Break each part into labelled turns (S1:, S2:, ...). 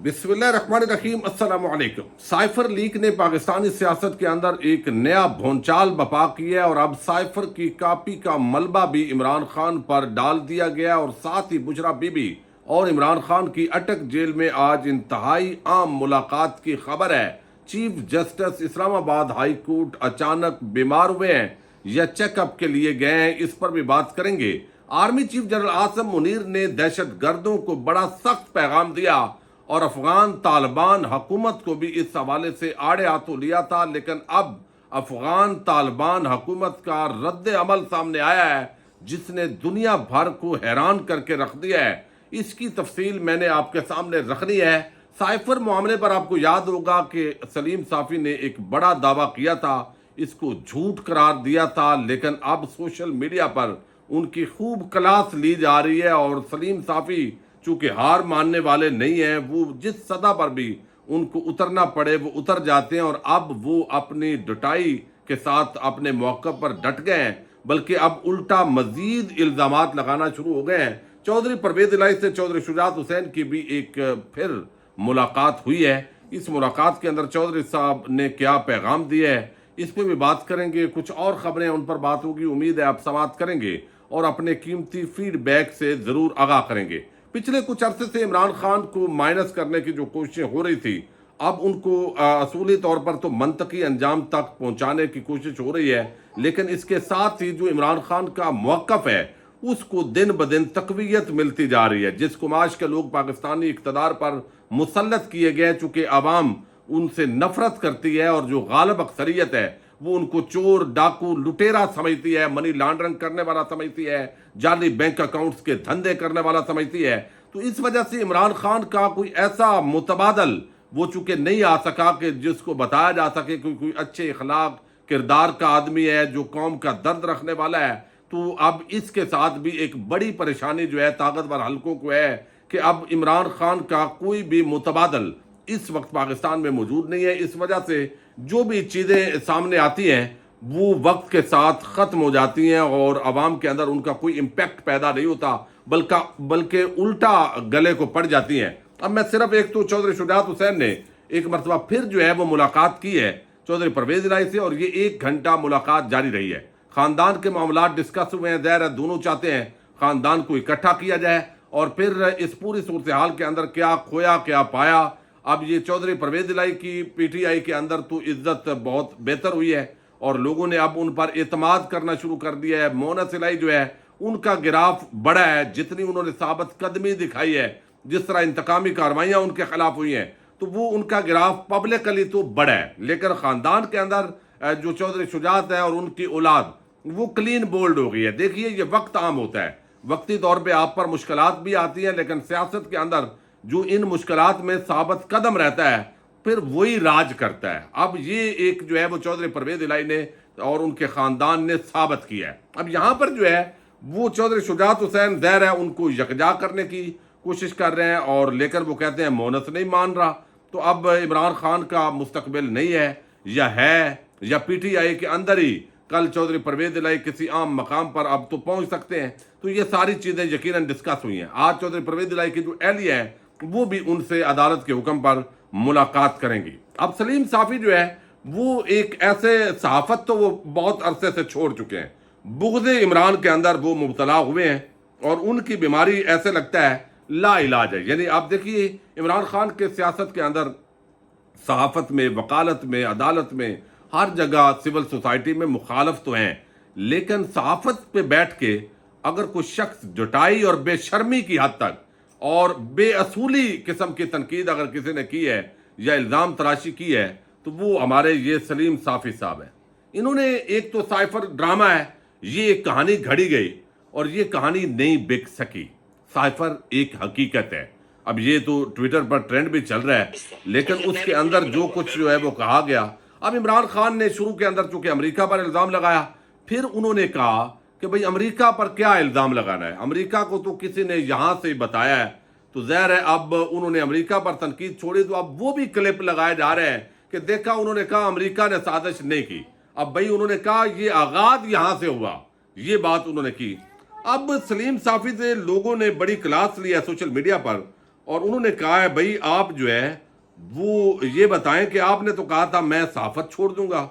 S1: بسم اللہ الرحمن الرحیم، السلام علیکم۔ سائفر لیک نے پاکستانی سیاست کے اندر ایک نیا بھونچال بپا کی ہے اور اب سائفر کی کاپی کا ملبہ بھی عمران خان پر ڈال دیا گیا اور ساتھ ہی بشرا بی بی اور عمران خان کی اٹک جیل میں آج انتہائی عام ملاقات کی خبر ہے۔ چیف جسٹس اسلام آباد ہائی کورٹ اچانک بیمار ہوئے ہیں یا چیک اپ کے لیے گئے ہیں، اس پر بھی بات کریں گے۔ Army chief general Asim Munir نے دہشت گردوں کو بڑا سخت پیغام دیا اور افغان طالبان حکومت کو بھی اس حوالے سے آڑے ہاتھوں لیا تھا، لیکن اب افغان طالبان حکومت کا رد عمل سامنے آیا ہے جس نے دنیا بھر کو حیران کر کے رکھ دیا ہے۔ اس کی تفصیل میں نے آپ کے سامنے رکھنی ہے۔ سائفر معاملے پر آپ کو یاد ہوگا کہ سلیم صافی نے ایک بڑا دعویٰ کیا تھا، اس کو جھوٹ قرار دیا تھا، لیکن اب سوشل میڈیا پر ان کی خوب کلاس لی جا رہی ہے اور سلیم صافی چونکہ ہار ماننے والے نہیں ہیں، وہ جس سطح پر بھی ان کو اترنا پڑے وہ اتر جاتے ہیں اور اب وہ اپنی ڈٹائی کے ساتھ اپنے موقع پر ڈٹ گئے ہیں، بلکہ اب الٹا مزید الزامات لگانا شروع ہو گئے ہیں۔ چودھری پرویز الہی سے چودھری شجاعت حسین کی بھی ایک پھر ملاقات ہوئی ہے۔ اس ملاقات کے اندر چودھری صاحب نے کیا پیغام دیا ہے اس پہ بھی بات کریں گے، کچھ اور خبریں ان پر بات ہوگی، امید ہے آپ سماعت کریں گے اور اپنے قیمتی فیڈ بیک سے ضرور آگاہ کریں گے۔ پچھلے کچھ عرصے سے عمران خان کو مائنس کرنے کی جو کوششیں ہو رہی تھی، اب ان کو اصولی طور پر تو منطقی انجام تک پہنچانے کی کوشش ہو رہی ہے، لیکن اس کے ساتھ ہی جو عمران خان کا موقف ہے اس کو دن بدن تقویت ملتی جا رہی ہے۔ جس کماش کے لوگ پاکستانی اقتدار پر مسلط کیے گئے، چونکہ عوام ان سے نفرت کرتی ہے اور جو غالب اکثریت ہے وہ ان کو چور، ڈاکو، لٹیرا سمجھتی ہے، منی لانڈرنگ کرنے والا سمجھتی ہے، جعلی بینک اکاؤنٹس کے دھندے کرنے والا سمجھتی ہے۔ تو اس وجہ سے عمران خان کا کوئی ایسا متبادل وہ چونکہ نہیں آ سکا کہ جس کو بتایا جا سکے کہ کوئی اچھے اخلاق کردار کا آدمی ہے جو قوم کا درد رکھنے والا ہے۔ تو اب اس کے ساتھ بھی ایک بڑی پریشانی جو ہے طاقتور حلقوں کو ہے کہ اب عمران خان کا کوئی بھی متبادل اس وقت پاکستان میں موجود نہیں ہے۔ اس وجہ سے جو بھی چیزیں سامنے آتی ہیں وہ وقت کے ساتھ ختم ہو جاتی ہیں اور عوام کے اندر ان کا کوئی امپیکٹ پیدا نہیں ہوتا، بلکہ الٹا گلے کو پڑ جاتی ہیں۔ اب میں صرف ایک تو چودھری شجاعت حسین نے ایک مرتبہ پھر جو ہے وہ ملاقات کی ہے چودھری پرویز الہی سے اور یہ 1 گھنٹہ ملاقات جاری رہی ہے۔ خاندان کے معاملات ڈسکس ہوئے ہیں، ظاہر ہے دونوں چاہتے ہیں خاندان کو اکٹھا کیا جائے اور پھر اس پوری صورتحال کے اندر کیا کھویا کیا پایا۔ اب یہ چودھری پرویز الہی کی پی ٹی آئی کے اندر تو عزت بہت بہتر ہوئی ہے اور لوگوں نے اب ان پر اعتماد کرنا شروع کر دیا ہے۔ مونس الہی جو ہے ان کا گراف بڑا ہے، جتنی انہوں نے ثابت قدمی دکھائی ہے، جس طرح انتقامی کاروائیاں ان کے خلاف ہوئی ہیں، تو وہ ان کا گراف پبلکلی تو بڑا ہے، لیکن خاندان کے اندر جو چودھری شجاعت ہے اور ان کی اولاد وہ کلین بولڈ ہو گئی ہے۔ دیکھیے یہ وقت عام ہوتا ہے، وقتی طور پہ آپ پر مشکلات بھی آتی ہیں، لیکن سیاست کے اندر جو ان مشکلات میں ثابت قدم رہتا ہے پھر وہی راج کرتا ہے۔ اب یہ ایک جو ہے وہ چودھری پرویز الہی نے اور ان کے خاندان نے ثابت کیا ہے۔ اب یہاں پر جو ہے وہ چودھری شجاعت حسین ظاہر ہے ان کو یکجا کرنے کی کوشش کر رہے ہیں اور لیکن وہ کہتے ہیں مونس نہیں مان رہا، تو اب عمران خان کا مستقبل نہیں ہے یا پی ٹی آئی کے اندر ہی کل چودھری پرویز الہی کسی عام مقام پر اب تو پہنچ سکتے ہیں۔ تو یہ ساری چیزیں یقیناً ڈسکس ہوئی ہیں۔ آج چودھری پرویز الہی کی جو اہلیہ ہے وہ بھی ان سے عدالت کے حکم پر ملاقات کریں گی۔ اب سلیم صافی جو ہے وہ ایک ایسے صحافت تو وہ بہت عرصے سے چھوڑ چکے ہیں، بغض عمران کے اندر وہ مبتلا ہوئے ہیں اور ان کی بیماری ایسے لگتا ہے لا علاج ہے۔ یعنی آپ دیکھیے عمران خان کے سیاست کے اندر صحافت میں، وکالت میں، عدالت میں، ہر جگہ سول سوسائٹی میں مخالف تو ہیں، لیکن صحافت پہ بیٹھ کے اگر کوئی شخص جٹائی اور بے شرمی کی حد تک اور بے اصولی قسم کی تنقید اگر کسی نے کی ہے یا الزام تراشی کی ہے تو وہ ہمارے یہ سلیم صافی صاحب ہیں۔ انہوں نے ایک تو سائفر ڈرامہ ہے، یہ ایک کہانی گھڑی گئی اور یہ کہانی نہیں بک سکی۔ سائفر ایک حقیقت ہے، اب یہ تو ٹویٹر پر ٹرینڈ بھی چل رہا ہے، لیکن اس کے اندر جو کچھ جو ہے وہ کہا گیا، اب عمران خان نے شروع کے اندر چونکہ امریکہ پر الزام لگایا، پھر انہوں نے کہا کہ بھئی امریکہ پر کیا الزام لگانا ہے، امریکہ کو تو کسی نے یہاں سے بتایا ہے، تو ظاہر ہے اب انہوں نے امریکہ پر تنقید چھوڑی تو اب وہ بھی کلپ لگائے جا رہے ہیں کہ دیکھا انہوں نے کہا امریکہ نے سازش نہیں کی، اب بھئی انہوں نے کہا یہ آغاز یہاں سے ہوا، یہ بات انہوں نے کی۔ اب سلیم صافی سے لوگوں نے بڑی کلاس لی ہے سوشل میڈیا پر اور انہوں نے کہا ہے بھائی آپ جو ہے وہ یہ بتائیں کہ آپ نے تو کہا تھا میں صحافت چھوڑ دوں گا،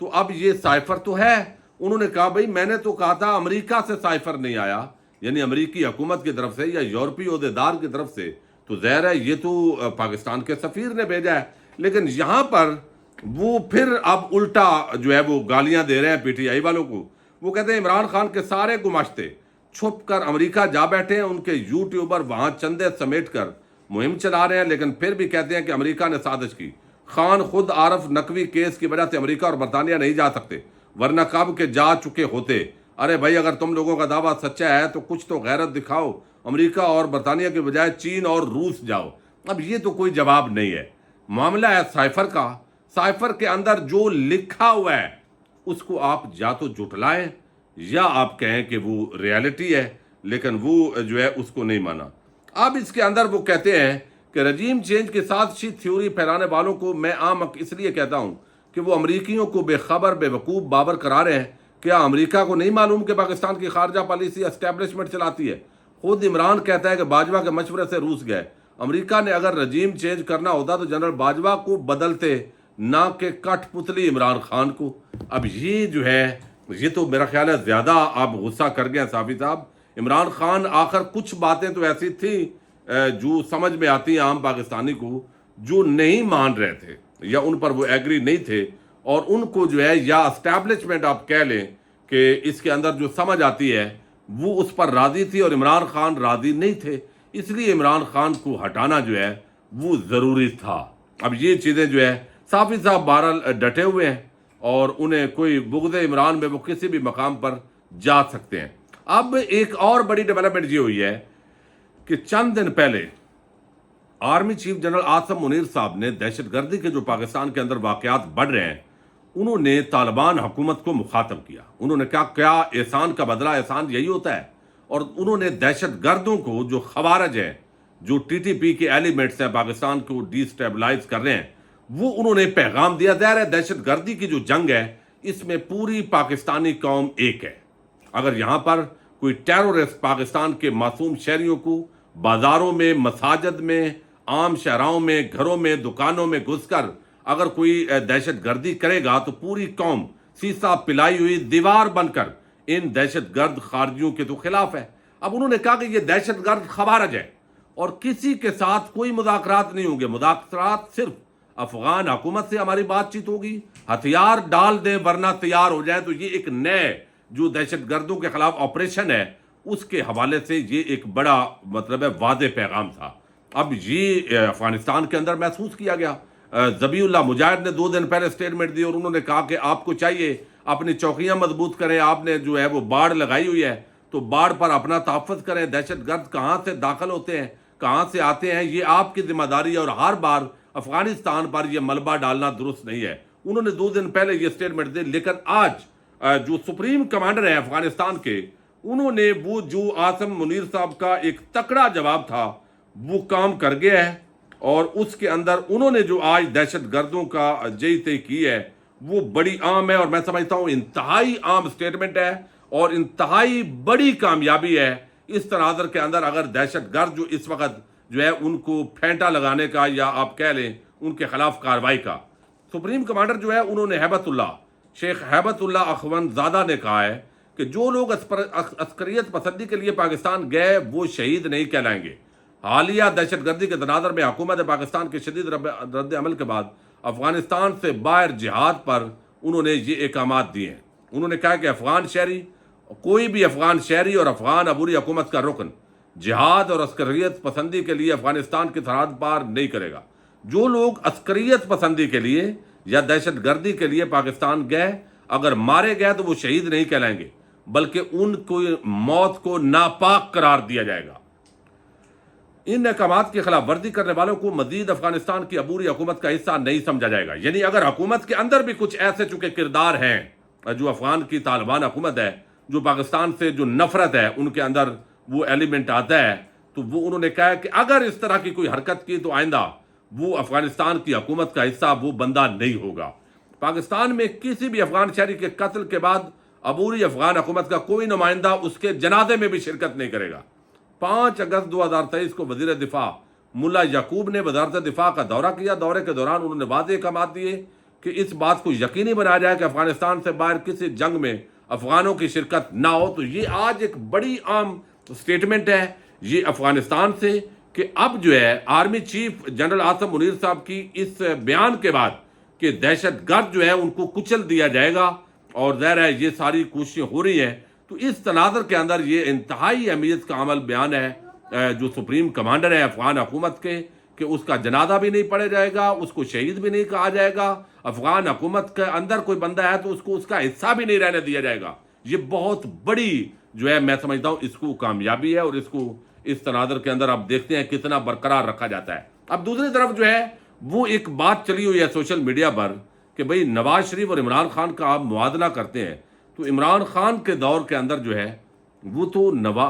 S1: تو اب یہ سائفر تو ہے۔ انہوں نے کہا بھائی میں نے تو کہا تھا امریکہ سے سائفر نہیں آیا، یعنی امریکی حکومت کی طرف سے یا یورپی عہدیدار کی طرف سے، تو ظاہر ہے یہ تو پاکستان کے سفیر نے بھیجا ہے۔ لیکن یہاں پر وہ پھر اب الٹا جو ہے وہ گالیاں دے رہے ہیں پی ٹی آئی والوں کو۔ وہ کہتے ہیں عمران خان کے سارے گماشتے چھپ کر امریکہ جا بیٹھے ہیں، ان کے یوٹیوبر وہاں چندے سمیٹ کر مہم چلا رہے ہیں، لیکن پھر بھی کہتے ہیں کہ امریکہ نے سازش کی۔ خان خود عارف نقوی کیس کی وجہ سے امریکہ اور برطانیہ نہیں جا سکتے، ورنہ کب کے جا چکے ہوتے۔ ارے بھائی اگر تم لوگوں کا دعویٰ سچا ہے تو کچھ تو غیرت دکھاؤ، امریکہ اور برطانیہ کے بجائے چین اور روس جاؤ۔ اب یہ تو کوئی جواب نہیں ہے۔ معاملہ ہے سائفر کا، سائفر کے اندر جو لکھا ہوا ہے اس کو آپ یا تو جھٹلائیں یا آپ کہیں کہ وہ ریالٹی ہے، لیکن وہ جو ہے اس کو نہیں مانا۔ اب اس کے اندر وہ کہتے ہیں کہ رجیم چینج کے سازشی تھیوری پھیلانے والوں کو میں عام اس لیے کہتا ہوں کہ وہ امریکیوں کو بے خبر بے وقوف باور کرا رہے ہیں۔ کیا امریکہ کو نہیں معلوم کہ پاکستان کی خارجہ پالیسی اسٹیبلشمنٹ چلاتی ہے؟ خود عمران کہتا ہے کہ باجوہ کے مشورے سے روس گئے۔ امریکہ نے اگر رجیم چینج کرنا ہوتا تو جنرل باجوہ کو بدلتے، نہ کہ کٹ پتلی عمران خان کو۔ اب یہ جو ہے یہ تو میرا خیال ہے زیادہ آپ غصہ کر گئے ہیں صافی صاحب۔ عمران خان آخر کچھ باتیں تو ایسی تھیں جو سمجھ میں آتی ہیں عام پاکستانی کو، جو نہیں مان رہے تھے یا ان پر وہ ایگری نہیں تھے، اور ان کو جو ہے یا اسٹیبلشمنٹ آپ کہہ لیں کہ اس کے اندر جو سمجھ آتی ہے وہ اس پر راضی تھی اور عمران خان راضی نہیں تھے، اس لیے عمران خان کو ہٹانا جو ہے وہ ضروری تھا۔ اب یہ چیزیں جو ہے صافی صاحب بہرحال ڈٹے ہوئے ہیں اور انہیں کوئی بغض عمران میں وہ کسی بھی مقام پر جا سکتے ہیں۔ اب ایک اور بڑی ڈیولپمنٹ یہ ہوئی ہے کہ چند دن پہلے army chief general Asim Munir صاحب نے دہشت گردی کے جو پاکستان کے اندر واقعات بڑھ رہے ہیں انہوں نے طالبان حکومت کو مخاطب کیا۔ انہوں نے کہا کیا احسان کا بدلہ احسان یہی ہوتا ہے؟ اور انہوں نے دہشت گردوں کو جو خوارج ہیں، جو ٹی ٹی پی کے ایلیمنٹس ہیں پاکستان کو ڈی سٹیبلائز کر رہے ہیں، وہ انہوں نے پیغام دیا۔ ظاہر ہے دہشت گردی کی جو جنگ ہے اس میں پوری پاکستانی قوم ایک ہے۔ اگر یہاں پر کوئی ٹیرورسٹ پاکستان کے معصوم شہریوں کو بازاروں میں، مساجد میں، عام شہراؤں میں، گھروں میں، دکانوں میں گھس کر اگر کوئی دہشت گردی کرے گا تو پوری قوم سیسا پلائی ہوئی دیوار بن کر ان دہشت گرد خارجیوں کے تو خلاف ہے۔ اب انہوں نے کہا کہ یہ دہشت گرد خوارج ہے اور کسی کے ساتھ کوئی مذاکرات نہیں ہوں گے، مذاکرات صرف افغان حکومت سے ہماری بات چیت ہوگی، ہتھیار ڈال دیں ورنہ تیار ہو جائیں۔ تو یہ ایک نئے جو دہشت گردوں کے خلاف آپریشن ہے اس کے حوالے سے یہ ایک بڑا مطلب ہے واضح پیغام تھا۔ اب یہ افغانستان کے اندر محسوس کیا گیا۔ ذبیح اللہ مجاہد نے 2 دن پہلے سٹیٹمنٹ دی اور انہوں نے کہا کہ آپ کو چاہیے اپنی چوکیاں مضبوط کریں، آپ نے جو ہے وہ باڑ لگائی ہوئی ہے تو باڑ پر اپنا تحفظ کریں، دہشت گرد کہاں سے داخل ہوتے ہیں، کہاں سے آتے ہیں، یہ آپ کی ذمہ داری ہے اور ہر بار افغانستان پر یہ ملبہ ڈالنا درست نہیں ہے۔ انہوں نے 2 دن پہلے یہ سٹیٹمنٹ دی، لیکن آج جو سپریم کمانڈر ہیں افغانستان کے، انہوں نے وہ جو عاصم منیر صاحب کا ایک تکڑا جواب تھا وہ کام کر گیا ہے، اور اس کے اندر انہوں نے جو آج دہشت گردوں کا جیتے کی ہے وہ بڑی عام ہے، اور میں سمجھتا ہوں انتہائی عام سٹیٹمنٹ ہے اور انتہائی بڑی کامیابی ہے اس تناظر کے اندر اگر دہشت گرد جو اس وقت جو ہے ان کو پھینٹا لگانے کا یا آپ کہہ لیں ان کے خلاف کارروائی کا۔ سپریم کمانڈر جو ہے انہوں نے ہیبت اللہ شیخ ہیبت اللہ اخوند زادہ نے کہا ہے کہ جو لوگ عسکریت پسندی کے لیے پاکستان گئے وہ شہید نہیں کہلائیں گے۔ حالیہ دہشت گردی کے تناظر میں حکومت پاکستان کے شدید رد عمل کے بعد افغانستان سے باہر جہاد پر انہوں نے یہ احکامات دیے ہیں۔ انہوں نے کہا کہ افغان شہری، کوئی بھی افغان شہری اور افغان عبوری حکومت کا رکن جہاد اور عسکریت پسندی کے لیے افغانستان کی سرحد پار نہیں کرے گا۔ جو لوگ عسکریت پسندی کے لیے یا دہشت گردی کے لیے پاکستان گئے اگر مارے گئے تو وہ شہید نہیں کہلائیں گے، بلکہ ان کو موت کو ناپاک قرار دیا جائے گا۔ ان احکامات کی خلاف ورزی کرنے والوں کو مزید افغانستان کی عبوری حکومت کا حصہ نہیں سمجھا جائے گا۔ یعنی اگر حکومت کے اندر بھی کچھ ایسے چونکہ کردار ہیں جو افغان کی طالبان حکومت ہے، جو پاکستان سے جو نفرت ہے ان کے اندر وہ ایلیمنٹ آتا ہے، تو وہ انہوں نے کہا کہ اگر اس طرح کی کوئی حرکت کی تو آئندہ وہ افغانستان کی حکومت کا حصہ وہ بندہ نہیں ہوگا۔ پاکستان میں کسی بھی افغان شہری کے قتل کے بعد عبوری افغان حکومت کا کوئی نمائندہ اس کے جنازے میں بھی شرکت نہیں کرے گا۔ 5 اگست 2023 کو وزیر دفاع ملا یعقوب نے وزارت دفاع کا دورہ کیا. دورے کے دوران انہوں نے واضح احکامات دیے کہ اس بات کو یقینی بنایا جائے کہ افغانستان سے باہر کسی جنگ میں افغانوں کی شرکت نہ ہو. تو یہ آج ایک بڑی عام سٹیٹمنٹ ہے یہ افغانستان سے کہ اب جو ہے army chief general Asim Munir صاحب کی اس بیان کے بعد کہ دہشت گرد جو ہے ان کو کچل دیا جائے گا، اور ظاہر ہے یہ ساری کوششیں ہو رہی ہیں. تو اس تناظر کے اندر یہ انتہائی اہمیت کا عمل بیان ہے جو سپریم کمانڈر ہے افغان حکومت کے، کہ اس کا جنازہ بھی نہیں پڑھا جائے گا، اس کو شہید بھی نہیں کہا جائے گا، افغان حکومت کے اندر کوئی بندہ ہے تو اس کا حصہ بھی نہیں رہنے دیا جائے گا. یہ بہت بڑی جو ہے میں سمجھتا ہوں اس کو کامیابی ہے، اور اس کو اس تناظر کے اندر آپ دیکھتے ہیں کتنا برقرار رکھا جاتا ہے. اب دوسری طرف جو ہے وہ ایک بات چلی ہوئی ہے سوشل میڈیا پر کہ بھئی نواز شریف اور عمران خان کا آپ موازنہ کرتے ہیں تو عمران خان کے دور کے اندر جو ہے وہ تو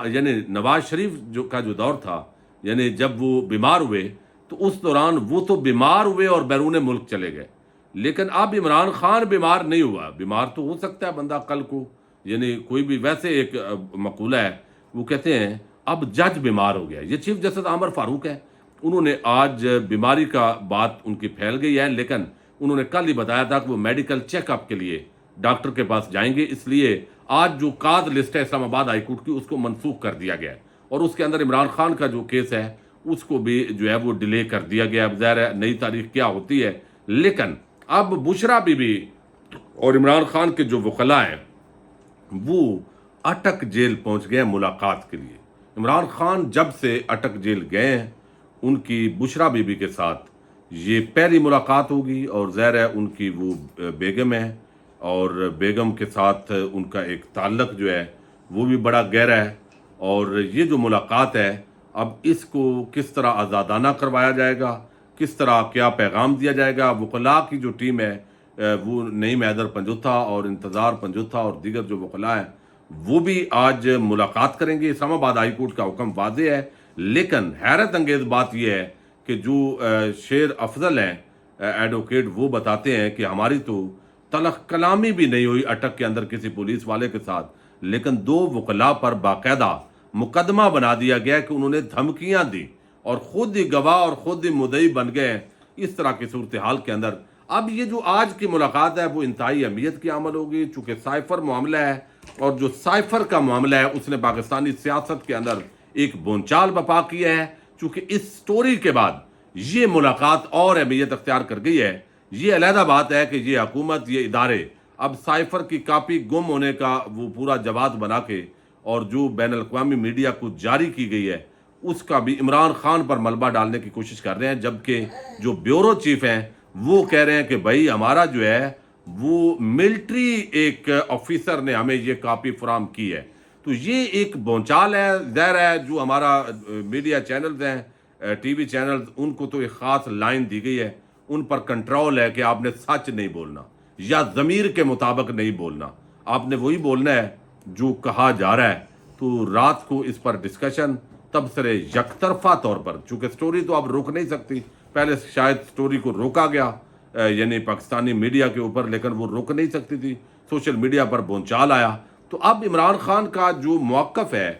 S1: یعنی نواز شریف کا جو دور تھا، یعنی جب وہ بیمار ہوئے تو اس دوران وہ تو بیمار ہوئے اور بیرون ملک چلے گئے، لیکن اب عمران خان بیمار نہیں ہوا. بیمار تو ہو سکتا ہے بندہ کل کو، یعنی کوئی بھی، ویسے ایک مقولہ ہے وہ کہتے ہیں اب جج بیمار ہو گیا. یہ چیف جسٹس عامر فاروق ہے، انہوں نے آج بیماری کا بات ان کی پھیل گئی ہے، لیکن انہوں نے کل ہی بتایا تھا کہ وہ میڈیکل چیک اپ کے لیے ڈاکٹر کے پاس جائیں گے. اس لیے آج جو قاد لسٹ ہے اسلام آباد ہائی کورٹ کی اس کو منسوخ کر دیا گیا ہے، اور اس کے اندر عمران خان کا جو کیس ہے اس کو بھی جو ہے وہ ڈیلے کر دیا گیا. اب ظاہر ہے نئی تاریخ کیا ہوتی ہے، لیکن اب بشرا بی بی اور عمران خان کے جو وکلاء ہیں وہ اٹک جیل پہنچ گئے ملاقات کے لیے. عمران خان جب سے اٹک جیل گئے ہیں ان کی بشرا بی بی کے ساتھ یہ پہلی ملاقات ہوگی، اور ظاہر ہے ان کی وہ بیگم ہے، اور بیگم کے ساتھ ان کا ایک تعلق جو ہے وہ بھی بڑا گہرا ہے. اور یہ جو ملاقات ہے اب اس کو کس طرح آزادانہ کروایا جائے گا، کس طرح کیا پیغام دیا جائے گا. وکلاء کی جو ٹیم ہے وہ نعیم حیدر پنجوتھا اور انتظار پنجوتھا اور دیگر جو وکلاء ہیں وہ بھی آج ملاقات کریں گے. اسلام آباد ہائی کورٹ کا حکم واضح ہے، لیکن حیرت انگیز بات یہ ہے کہ جو شیر افضل ہیں ایڈوکیٹ وہ بتاتے ہیں کہ ہماری تو تلخ کلامی بھی نہیں ہوئی اٹک کے اندر کسی پولیس والے کے ساتھ، لیکن 2 وکلاء پر باقاعدہ مقدمہ بنا دیا گیا کہ انہوں نے دھمکیاں دی اور خود ہی گواہ اور خود ہی مدعی بن گئے. اس طرح کی صورتحال کے اندر اب یہ جو آج کی ملاقات ہے وہ انتہائی اہمیت کی عمل ہوگی، چونکہ سائفر معاملہ ہے، اور جو سائفر کا معاملہ ہے اس نے پاکستانی سیاست کے اندر ایک بونچال بپا کیا ہے. چونکہ اس سٹوری کے بعد یہ ملاقات اور اہمیت اختیار کر گئی ہے. یہ علیحدہ بات ہے کہ یہ حکومت، یہ ادارے اب سائفر کی کاپی گم ہونے کا وہ پورا جواد بنا کے اور جو بین الاقوامی میڈیا کو جاری کی گئی ہے اس کا بھی عمران خان پر ملبہ ڈالنے کی کوشش کر رہے ہیں، جبکہ جو بیورو چیف ہیں وہ کہہ رہے ہیں کہ بھائی ہمارا جو ہے وہ ملٹری ایک آفیسر نے ہمیں یہ کاپی فراہم کی ہے. تو یہ ایک بونچال ہے. ظاہر ہے جو ہمارا میڈیا چینلز ہیں، ٹی وی چینلز، ان کو تو ایک خاص لائن دی گئی ہے، ان پر کنٹرول ہے کہ آپ نے سچ نہیں بولنا یا ضمیر کے مطابق نہیں بولنا، آپ نے وہی بولنا ہے جو کہا جا رہا ہے. تو رات کو اس پر ڈسکشن تبصرے یک طرفہ طور پر، چونکہ سٹوری تو اب روک نہیں سکتی، پہلے شاید سٹوری کو روکا گیا یعنی پاکستانی میڈیا کے اوپر، لیکن وہ روک نہیں سکتی تھی، سوشل میڈیا پر بونچال آیا. تو اب عمران خان کا جو موقف ہے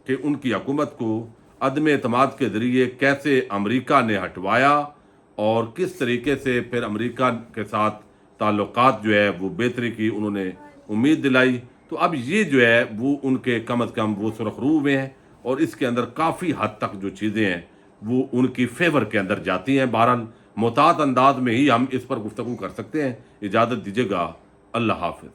S1: کہ ان کی حکومت کو عدم اعتماد کے ذریعے کیسے امریکہ نے ہٹوایا اور کس طریقے سے پھر امریکہ کے ساتھ تعلقات جو ہے وہ بہتری کی انہوں نے امید دلائی. تو اب یہ جو ہے وہ ان کے کم از کم وہ سرخ رو ہوئے ہیں، اور اس کے اندر کافی حد تک جو چیزیں ہیں وہ ان کی فیور کے اندر جاتی ہیں. بہرحال محتاط انداز میں ہی ہم اس پر گفتگو کر سکتے ہیں. اجازت دیجیے گا، اللہ حافظ.